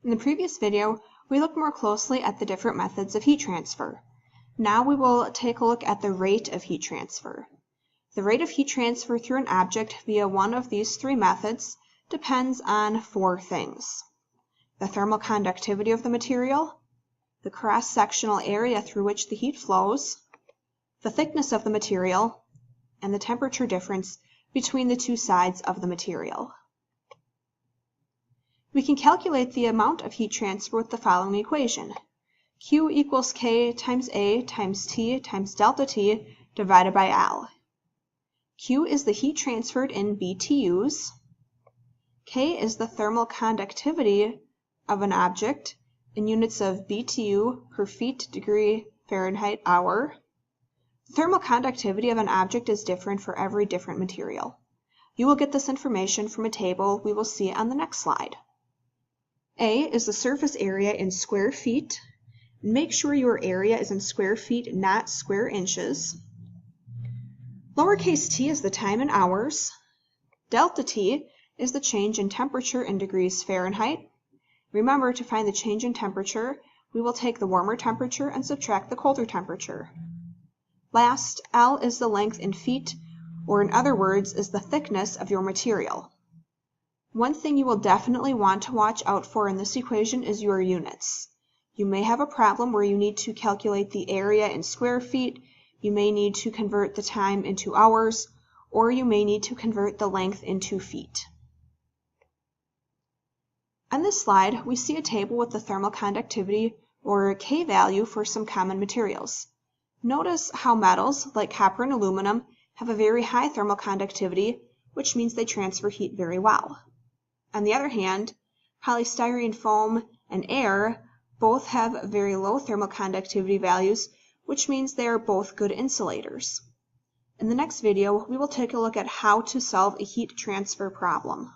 In the previous video, we looked more closely at the different methods of heat transfer. Now we will take a look at the rate of heat transfer. The rate of heat transfer through an object via one of these three methods depends on four things: the thermal conductivity of the material, the cross-sectional area through which the heat flows, the thickness of the material, and the temperature difference between the two sides of the material. We can calculate the amount of heat transfer with the following equation. Q equals K times A times T times delta T divided by L. Q is the heat transferred in BTUs. K is the thermal conductivity of an object in units of BTU per feet degree Fahrenheit hour. The thermal conductivity of an object is different for every different material. You will get this information from a table we will see on the next slide. A is the surface area in square feet. Make sure your area is in square feet, not square inches. Lowercase t is the time in hours. Delta T is the change in temperature in degrees Fahrenheit. Remember, to find the change in temperature, we will take the warmer temperature and subtract the colder temperature. Last, L is the length in feet, or in other words, is the thickness of your material. One thing you will definitely want to watch out for in this equation is your units. You may have a problem where you need to calculate the area in square feet, you may need to convert the time into hours, or you may need to convert the length into feet. On this slide, we see a table with the thermal conductivity, or K value, for some common materials. Notice how metals, like copper and aluminum, have a very high thermal conductivity, which means they transfer heat very well. On the other hand, polystyrene foam and air both have very low thermal conductivity values, which means they are both good insulators. In the next video, we will take a look at how to solve a heat transfer problem.